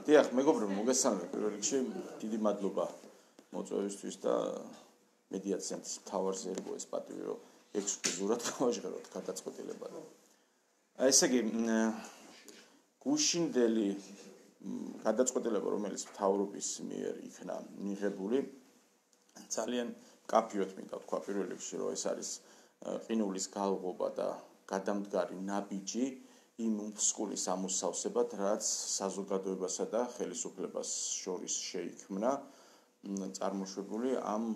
დიახ, მეგობრებო, მოგესალმებით. პირველ რიგში დიდი მადლობა მოწვევისთვის და მედიაციის მთავარ ზერგო ეს პატივი, რომ ექსკლუზიურად გავაჟღეროთ გადაწყვეტილება. ესე იგი, გუშინდელი გადაწყვეტილება, რომელიც მთავრობის მიერ იქნა მიღებული, ძალიან კაფიოთ მინდა თქვა პირველ რიგში, რომ ეს არის ყინულის გალღობა და გადამდგარი ნაბიჯი იმ მსკულის ამოსავსებად, რაც საზოგადოებასა და ხელისუფლებას შორის შეიქმნა წარმოშვებული ამ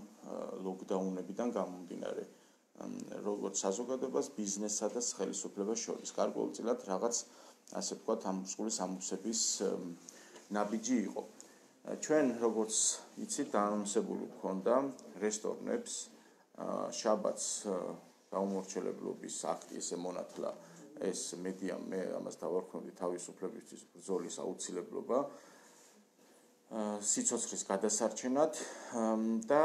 ლოკდაუნებიდან გამომდინარე, როგორც საზოგადოებას, ბიზნესსა და ხელისუფლებას შორის. გარკვეულწილად რაღაც, ასე ვთქვათ, ამ მსკულის ამოსების ნაბიჯი იყო. ჩვენ, როგორც იცით, დაანონსებული გვქონდა რესტორნებს შაბათს გაუმორჩილებლობის აქტი ესე მონათლა ეს მედია მე ამას დავარქმევდი თავისუფლებისთვის ბრძოლის აუცილებლობა სიცოცხლის გადასარჩენად და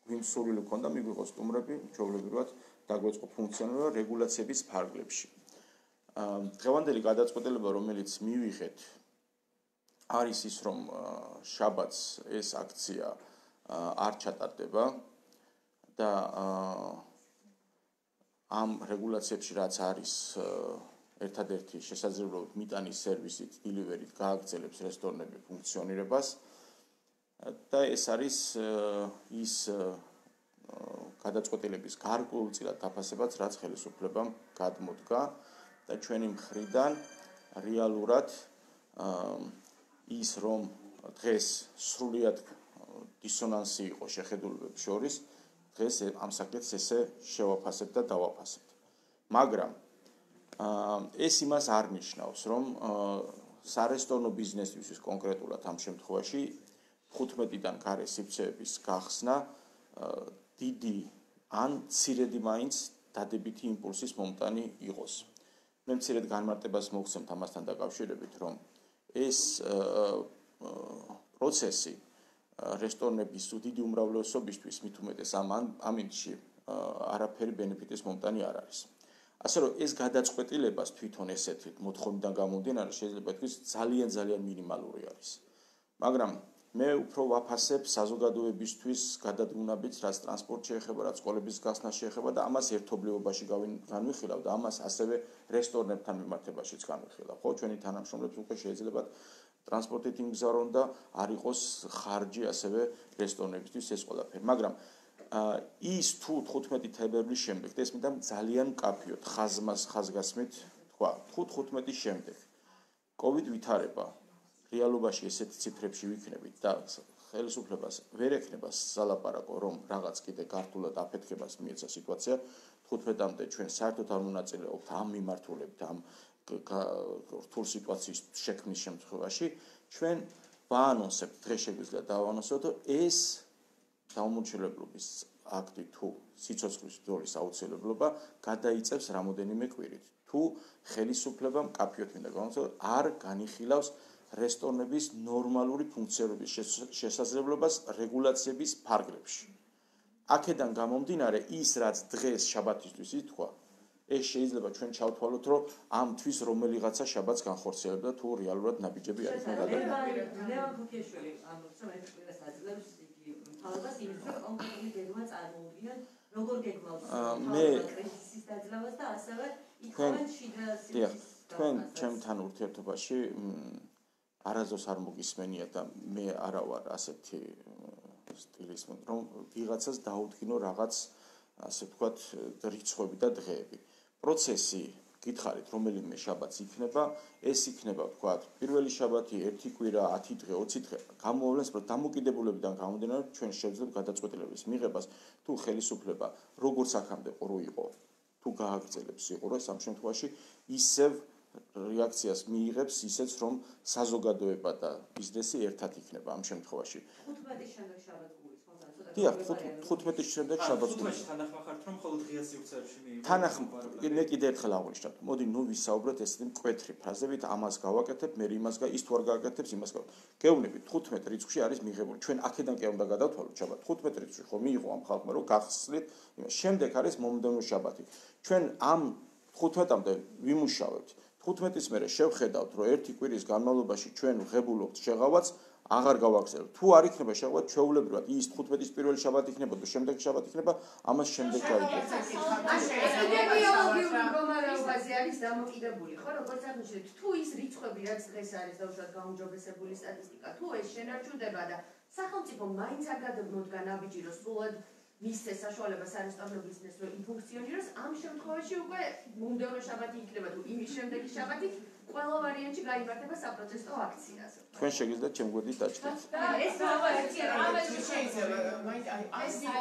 გვიმსურვილი ქონდა მიგვიღო სტუმრები ჩვეულებრივად დაგვეწყო ფუნქციონირება რეგულაციების ფარგლებში. დღევანდელი გადაწყვეტილება, რომელიც მივიღეთ, არის ის, რომ შაბათს ეს აქცია არ ჩატარდება და ამ რეგულაციებში რაც არის ერთადერთი შესაძლებლობით მიტანის სერვისით delivery-ით გააგრძელებს რესტორნები ფუნქციონირებას და ეს არის ის გადაწყვეტილების გარკვეულწილად დაფასებაც რაც ხელისუფლებამ გადმოდგა და ჩვენი მხრიდან რეალურად ის რომ დღეს სრულიად დისონანსი იყო შეხედულებებს შორის დღეს ამ საკითხს ესე შევაფასებთ და დავაფასებთ. მაგრამ ეს იმას არ ნიშნავს, რომ სარესტორნო ბიზნესისთვის კონკრეტულად ამ შემთხვევაში 15-დან გარე სივრცეების გახსნა დიდი ან მცირედი მაინც დადებითი იმპულსის მომტანი იყოს. მე მცირედ განმარტებას მოგცემთ ამასთან დაკავშირებით, რომ ეს პროცესი რესტორნების დიდი უმრავლესობისთვის მით უმეტეს ამ ამინდში არაფერი ბენეფიტის მომტანი არ არის. ასე რომ ეს გადაწყვეტილებას თვითონ ესეთი მოთხოვნიდან გამომდინარე შეიძლება თქვის ძალიან მინიმალური არის. მაგრამ მე უფრო ვაფასებ საზოგადოებისთვის გადადგმებით, რაც ტრანსპორტს შეეხება, რაც სკოლების გახსნას შეეხება და ამას ერთობლიობაში განვიხილავ და ამას ასევე რესტორნებთან მიმართებაშიც განვიხილავ. ხო, ჩვენი თანამშრომლებს უკვე შეიძლება ტრანსპორტით იმგზავრონ და არ იყოს ხარჯი ასევე რესტორნებისთვის ეს ყველაფერი. მაგრამ ის თუ 15 თებერვლის შემდეგ და ეს მინდა ძალიან კაფიოთ ხაზგასმით თქვა 5-15 შემდეგ COVID ვითარება რეალობაში ესეთი ციფრებში ვიქნებით და ხელისუფლებას ვერ ექნება სალაპარაკო რომ რაღაც კიდე გართულად აფეთქებას მიეცა სიტუაცია 15-მდე ჩვენ საერთოდ არ მონაწილეობთ ამ მიმართულებით ამ რთულ სიტუაციის შექმნის შემთხვევაში ჩვენ ვაანონსებთ დღეს შეგვიძლია დავაანონსოთ რომ ეს დაუმორჩილებლობის აქტი თუ სიცოცხლის ბრძოლის აუცილებლობა გადაიწევს რამოდენიმე კვირით თუ ხელისუფლებამ კაფიოთ მინდა გავამცნო არ განიხილავს რესტორნების ნორმალური ფუნქციონირების შესაძლებლობას რეგულაციების ფარგლებში. აქედან გამომდინარე ის რაც დღეს შაბათისთვის ითქვა ეს შეიძლება ჩვენ ჩავთვალოთ რომ ამ თვის რომელიღაცა შაბათს განხორციელებდა თუ რეალურად ნაბიჯები არის გადადგმული. ლევან ქუთიაშვილი ამ სამეთყურეს აძლევს იგი თავებას იმის რომ კონკრეტული დედმა წარმოუდგინოთ როგორ გეკმავს კრიზისის დაძლევას და ასევე იქნებ შიდა სიტუაციის თქვენ ჩემთან ურთიერთობაში არასდროს არ მოგისმენია და მე არა ვარ ასეთი სტილის რომ ვიღაცას დაუდგინო რაღაც ასე ვთქვათ რიცხვები და დღეები. პროცესი გითხარით რომელიმე შაბათს იქნება, ეს იქნება ვთქვათ პირველი შაბათი, 1 კვირა, 10 დღე, 20 დღე. გამოვლენს რომ დამოკიდებულებიდან გამომდინარე ჩვენ შევძლებთ გადაწყვეტილების მიღებას თუ ხელისუფლება როგორც აქამდე ყრუ იყო, თუ გააგრძელებს სიყურეს ამ შემთხვევაში ისევ რეაქციას მიიღებს ისეც რომ საზოგადოება და ბიზნესი ერთად იქნება ამ შემთხვევაში. 15-ის შემდეგ შაბათს გულისხმობ და ცოტა. დიახ, 15-ის შემდეგ შაბათს გულისხმობ. თანახმახართ რომ მხოლოდ ღია სივრცეებში მიიღო. მე კიდე ერთხელ აღვნიშნავ. მოდი ნუ ვისაუბროთ ესეთი მკვეთრი ფრაზებით, ამას გავაკეთებ, მე იმას ის თუ არ გააკეთებს, იმას გეუბნებით 15 რიცხვში არის მიღებული. ჩვენ აქედან კი არ უნდა გადავთვალოთ შაბათ. 15 რიცხვში ხო მიიღო ამ ხალხმა რომ გახსნით, შემდეგ არის მომდევნო შაბათი. ჩვენ ამ 15-მდე ვიმუშავებთ. 15-ის მერე შევხედავთ, რომ ერთი კვირის განმავლობაში ჩვენ ვღებულობთ შეღავაც, აღარ გავაგზავნებთ. თუ არ იქნება შეღავა ჩვეულებრივად, ის 15-ის პირველი შაბათი იქნებოდა, შემდეგი შაბათი იქნება, ამას შემდეგ გაიგებთ. ეპიდემიოლოგიური მდგომარეობაზე არის დამოკიდებული, ხო, როგორც აღნიშნეთ, თუ ის რიცხვები, რაც დღეს არის დაუშვათ გაუმჯობესებული სტატისტიკა, თუ ეს შენარჩუნდება და სახელმწიფო მაინც არ გადმოდგა ნაბიჯი, რომ სრულად მისცეს საშუალება სარესტორნო ბიზნესს, რომ იფუნქციონიროს, ამ შემთხვევაში უკვე მომდევნო შაბათი იქნება თუ იმის შემდეგი შაბათი, ყველა ვარიანტში გაიმართება საპროტესტო აქცია. თქვენ შეგიძლიათ ჩემ გვერდით დაჭრით. ეს რაღაცა შეიძლება,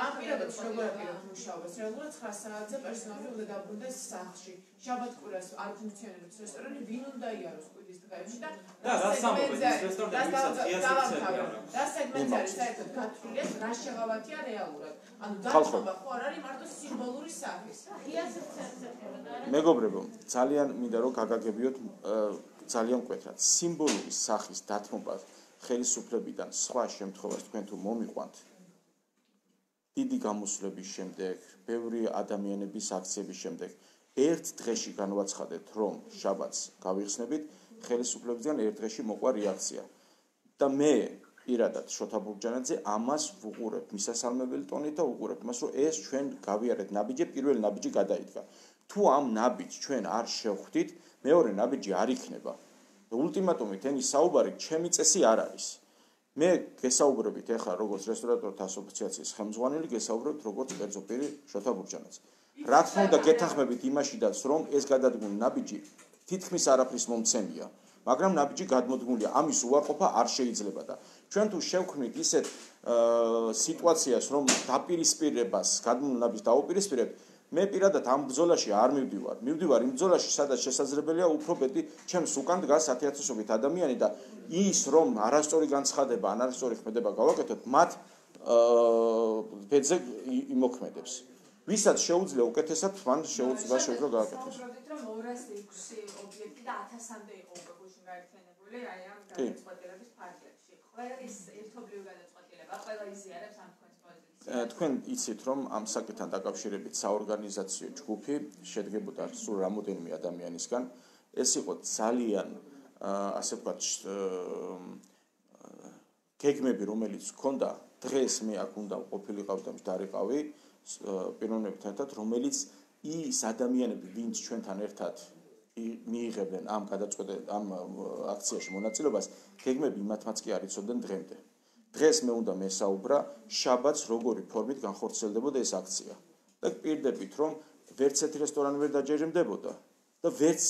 ამ პირობებში როგორ აპირებთ მუშაობას? რეალურად 9 საათზე პერსონალი უნდა დაბრუნდეს სახლში. შაბათ-კვირას არ ფუნქციონირებს რესტორანი, ვინ უნდა იაროს კვირის დღეებში და რას ამბობთ ის რესტორნები, ვისაც ღიასიცებია. რა სეგმენტი არის საერთოდ გათვლილი, რა შეღავათია რეალურად? ანუ დაწყობა ხო არ არის მარტო სიმბოლური სახის. მეგობრებო, ძალიან მინდა რომ გაგაგებიოთ ძალიან მკვეთრად. სიმბოლური სახის დათმობა ხელისუფლებიდან სხვა შემთხვევაში თქვენ თუ მომიყვანთ დიდი გამოსვლების შემდეგ, ბევრი ადამიანების აქციების შემდეგ, ერთ დღეში განვაცხადეთ, რომ შაბათს გავიხსნებით, ხელისუფლებიდან ერთ დღეში მოყვა რეაქცია. და მე პირადად შოთა ბურჯანაძე ამას ვუყურებ მისასალმებელი ტონით და ვუყურებ მას, რომ ეს ჩვენ გავიარეთ ნაბიჯი, პირველი ნაბიჯი გადაიდგა. თუ ამ ნაბიჯს ჩვენ არ შევხვდით, მეორე ნაბიჯი არ იქნება. ულტიმატუმით ენის საუბარი ჩემი წესი არ არის. მე გესაუბრებით ახლა როგორც რესტორატორთა ასოციაციის ხელმძღვანელი, გესაუბრებთ როგორც კერძო პირი შოთა ბურჯანაძე. რა თქმა უნდა გეთანხმებით იმაშიდაც, რომ ეს გადადგმული ნაბიჯი თითქმის არაფრის მომცემია, მაგრამ ნაბიჯი გადმოდგმულია, ამის უარყოფა არ შეიძლება და ჩვენ თუ შევქმნით ისეთ სიტუაციას, რომ დაპირისპირებას გადმოდგმულ ნაბიჯს დაუპირისპირებთ, მე პირადად ამ ბრძოლაში არ მივდივარ. მივდივარ იმ ბრძოლაში, სადაც შესაძლებელია უფრო მეტი ჩემს უკან დგას 10,000-ობით ადამიანი და ის რომ არასწორი განცხადება, ან არასწორი ქმედება გავაკეთოთ, მათ ბედზე იმოქმედებს. ვისაც შეუძლია უკეთესად, მან შეუძლია გააკეთოს. ვფიქრობთ, რომ 206 ობიექტი და 1000-მდე იყო უკვე გუშინ გაერთიანებული, აი ამ გადაწყვეტილების ფარგლებში. ყველა ეს ერთობლივი გადაწყვეტილება, ყველა იზიარებს ამ თქვენს პოზიციას. თქვენ იცით, რომ ამ საკითხთან დაკავშირებით საორგანიზაციო ჯგუფი შედგებოდა სულ რამოდენიმე ადამიანისგან. ეს იყო ძალიან, ასე ვთქვათ, გეგმები, რომელიც ჰქონდა, დღეს მე აქ უნდა ყოფილიყავ და მჯდარიყავი პიროვნებთან ერთად, რომელიც ის ადამიანები, ვინც ჩვენთან ერთად მიიღებენ ამ აქციაში მონაწილეობას, გეგმები იმათმაც კი არ იცოდნენ დღემდე. დღეს მე უნდა მესაუბრა შაბათს როგორი ფორმით განხორციელდებოდა ეს აქცია. და პირდებით რომ ვერც ერთი რესტორანი ვერ დაჯერიმდებოდა და ვერც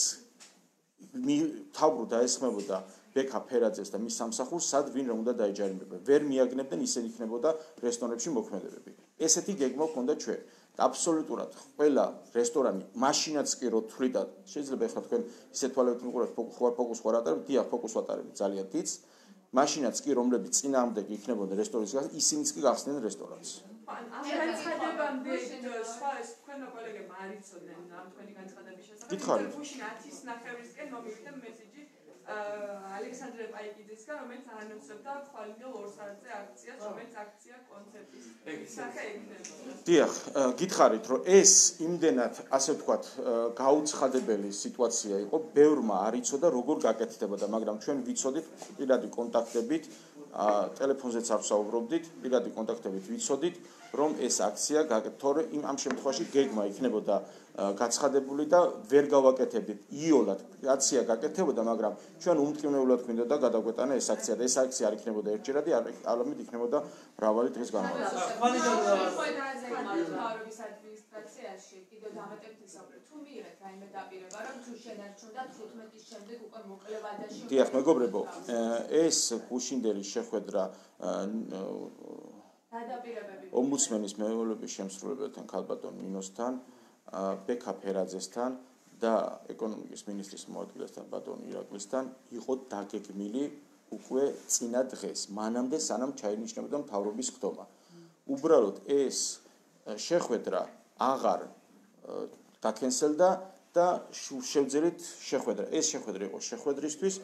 თავბრუ დაესხმებოდა ბექა ფერაძეს და მის სამსახურს, სად ვინ რომ უნდა დაეჯარიმებდა. ვერ მიაგნებდნენ, ისე იქნებოდა რესტორნებში მოქმედებები. ესეთი გეგმა ჰქონდა ჩვენ. აბსოლუტურად ყველა რესტორანი მაშინაც კი რო თვლიდა, შეიძლება ეხლა თქვენ ისე თვალებით მიყურებთ, ფოკუს ხوار ატარებთ, დიახ, ფოკუს ვატარებთ ძალიან დიდს. მაშინაც კი რომლებიც წინააღმდეგ იქნებოდა რესტორნის გახსნა, ისინიც კი გახსნენ რესტორანს. ამ განცხადებამდე სხვა ეს თქვენ კოლეგებმა არ იცოდნენ ამ თქვენი განცხადების შესახებ. გუშინ 10-ის ნახევრისკენ მომივიდა მესიჯი ალექსანდრე პაიკიძისგან, რომელიც ანონსებდა ხვალინდელ 2 საათზე აქციას, რომელიც აქცია კონცერტის სახე იქნება. დიახ, გითხარით, რომ ეს იმდენად, ასე ვთქვათ, გაუცხადებელი სიტუაცია იყო, ბევრმა არ იცოდა როგორ გაკეთდებოდა, მაგრამ ჩვენ ვიცოდით პირადი კონტაქტებით, ტელეფონზეც არ ვსაუბრობდით, პირადი კონტაქტებით ვიცოდით, რომ ეს აქცია თორე ამ შემთხვევაში გეგმა იქნებოდა გაცხადებული და ვერ გავაკეთებდით იოლად აქცია გაკეთებოდა, მაგრამ ჩვენ უმტკივნეულად გვინდოდა გადაგვეტანა ეს აქცია და ეს აქცია არ იქნებოდა ერთჯერადი, არამედ იქნებოდა მრავალი დღის განმავლობაში. ადმინისტრაციაში კიდევ დამატებით ისაუბრეთ, თუ მიიღეთ რაიმე დაპირება, რომ თუ შენარჩუნდა 15-ის შემდეგ უკვე მოკლევადაში. დიახ, მეგობრებო, ეს გუშინდელი შეხვედრა ომბუდსმენის მეუღლების შემსრულებელთან ქალბატონ ნინოსთან, ბექა ფერაძესთან და ეკონომიკის მინისტრის მოადგილესთან ბატონ ირაკლისთან იყო დაგეგმილი უკვე წინა დღეს, მანამდე სანამ ჩაინიშნებოდა მთავრობის ხდომა. უბრალოდ ეს შეხვედრა აღარ დაკენსელდა და შევძელით შეხვედრა. ეს შეხვედრა იყო შეხვედრისთვის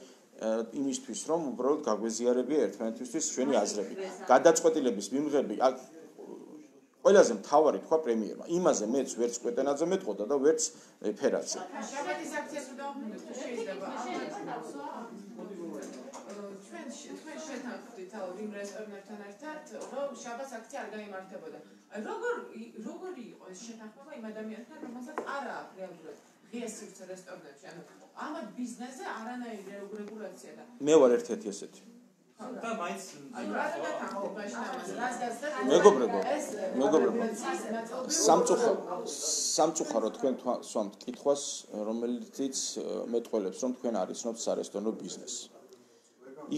იმისთვის, რომ უბრალოდ გაგვეზიარებია ერთმანეთისთვის ჩვენი აზრები. გადაწყვეტილების მიმღები აქ ყველაზე მთავარი თქვა პრემიერმა. იმაზე მეც ვერც კვეტენაძე მეტყოდა და ვერც ფერაძე. შაბათის აქციას უნდა ჩვენ შეთანხმდით იმ რესტორნებთან ერთად, რომ შაბათს აქცია არ გაიმართებოდა. როგორი იყო ეს შეთანხმება იმ ადამიანთან, რომელსაც არ აქვს რეალურად ღია სივრცე რესტორნებში, ანუ ამათ ბიზნესზე არანაირი რეგულაცია და მე ვარ ერთ-ერთი ესეთი. და მაინც მეგობრებო სამწუხაროდ თქვენ სვამთ კითხვას, რომელიც მეტყველებს, რომ თქვენ არიცნობთ სარესტორნო ბიზნესს.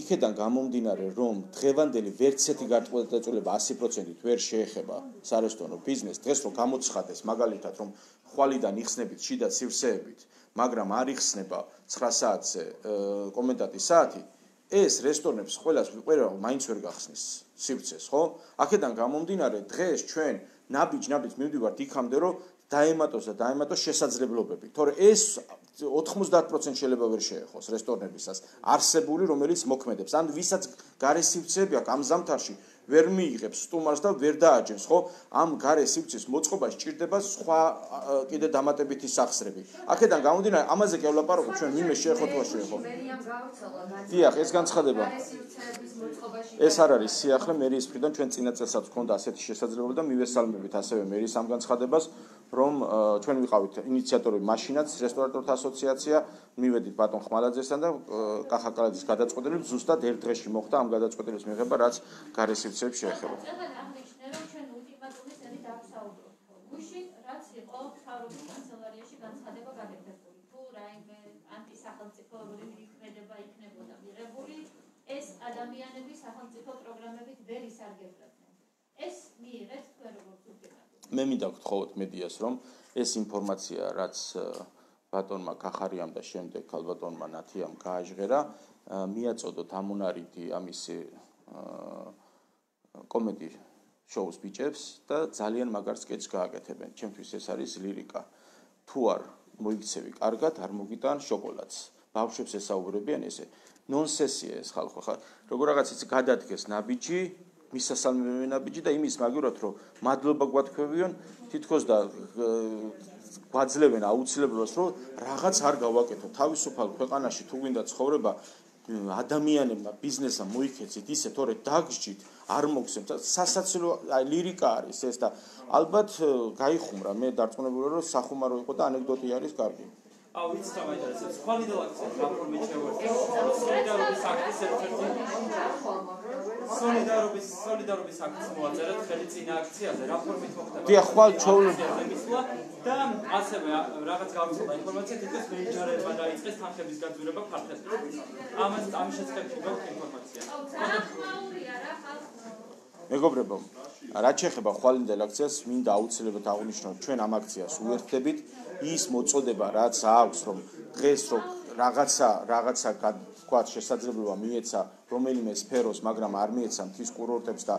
იქედან გამომდინარე, რომ დღევანდელი ვერცეთი გარკვეულწილება 100%-ით ვერ შეეხება სარესტორნო ბიზნესს, დღეს რომ გამოცხადეს მაგალითად, რომ ხვალიდან იხსნებით შიდა სივრცეებით, მაგრამ არ იხსნება 9 საათზე კომენდანტის საათი, ეს რესტორნებს ყველა მაინც ვერ გახსნის სივრცეს, ხო? აქედან გამომდინარე, დღეს ჩვენ ნაბიჯ მივდივართ იქამდე, რომ დაემატოს შესაძლებლობები. თორე ეს 90% შეიძლება ვერ შეეხოს რესტორნებისას არსებული, რომელიც მოქმედებს. ან ვისაც გარე სივრცეები აქვს ამ ზამთარში ვერ მიიღებს სტუმარს და ვერ დააჯენს, ხო? ამ გარე სივრცის მოწყობა სჭირდება სხვა კიდე დამატებითი სახსრები. აქედან გამომდინარე, ამაზე კი ვლაპარაკობ, ჩვენ ვინმე შეეხო თუ არ შეეხო. დიახ, ეს განცხადება. ეს არ არის სიახლე მერიის მხრიდან, ჩვენ წინა წელსაც გვქონდა ასეთი შესაძლებლობა და მივესალმებით ასევე მერიის ამ განცხადებას, რომ ჩვენ ვიყავით ინიციატორები მაშინაც რესტორატორთა ასოციაცია, მივედით ბატონ ხმალაძესთან და კახაკალაძის გადაწყვეტილებით ზუსტად ერთ დღეში მოხდა ამ გადაწყვეტილების მიღება, რაც გარე სივრცეებს შეეხება. ეს ადამიანები სახელმწიფო პროგრამებით ვერ ისარგებლებდნენ. ეს მიიღეთ თქვენ როგორც ულტიმატუმი. მე მინდა გთხოვოთ მედიას, რომ ეს ინფორმაცია, რაც ბატონმა კახარიამ და შემდეგ ქალბატონმა ნათიამ გააჟღერა, მიაწოდოთ ამონარიდი ამისი კომედი შოუს ბიჭებს და ძალიან მაგარ სკეჩს გააკეთებენ. ჩემთვის ეს არის ლირიკა. თუ არ მოიქცევი კარგად, არ მოგიტან შოკოლადს. ბავშვებს ესაუბრებიან ესე. ნონსენსია ეს ხალხო ხა. როგორ რაღაც ის გადადგეს ნაბიჯი, მისასალმებელი ნაბიჯი და იმის მაგივრად რომ მადლობა გვათქვევიონ, თითქოს და გვაძლევენ აუცილებლობას რომ რაღაც არ გავაკეთო. თავისუფალ ქვეყანაში თუ გვინდა ცხოვრება ადამიანებმა ბიზნესმა მოიქეცით ისე თორე დაგსჯით არ მოგცემთ სასაცილო ლირიკა არის ეს და ალბათ გაიხუმრა მე დარწმუნებული რომ სახუმარო იყო და ანეკდოტი არის კარგი ვიცით რა მაინტერესებს ხვალიდან აქცია რაფორმით შევერთდა სოლიდარობის აქტის ერთ-ერთი სოლიდარობის აქტს მოაწერეთ ხელი წინა აქციაზე რაფორმით მოხდება დიახ ხვალ და ასევე რაღაც გავიცემა ინფორმაცია თითქოს მეიჯერებმა დაიწყეს თანხების გაძვირება ფართედ ამის შესახებ გვაქვს ინფორმაცია მეგობრებო რაც შეეხება ხვალინდელ აქციას მინდა აუცილებლად აღვნიშნო ჩვენ ამ აქციას უერთდებით ის მოწოდება რაც აქვს რომ დღეს რომ რაღაცა თქვა შესაძლებლობა მიეცა რომელიმე სფეროს მაგრამ არ მიეცა მთის კურორტებს და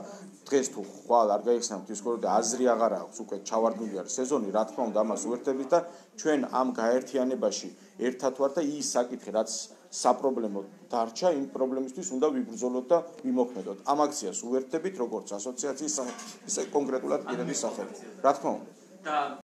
დღეს თუ ხვალ არ გაიხსნა მთის კურორტი აზრი აღარ აქვს უკვე ჩავარდნილი არის სეზონი რა თქმა უნდა ამას უერთდებით და ჩვენ ამ გაერთიანებაში ერთად ვართ და ის საკითხი რაც საპრობლემო დარჩა იმ პრობლემისთვის უნდა ვიბრძოლოთ და ვიმოქმედოთ ამ აქციას უერთდებით როგორც ასოციაციის ისე კონკრეტულად პირების სახელით რა თქმა უნდა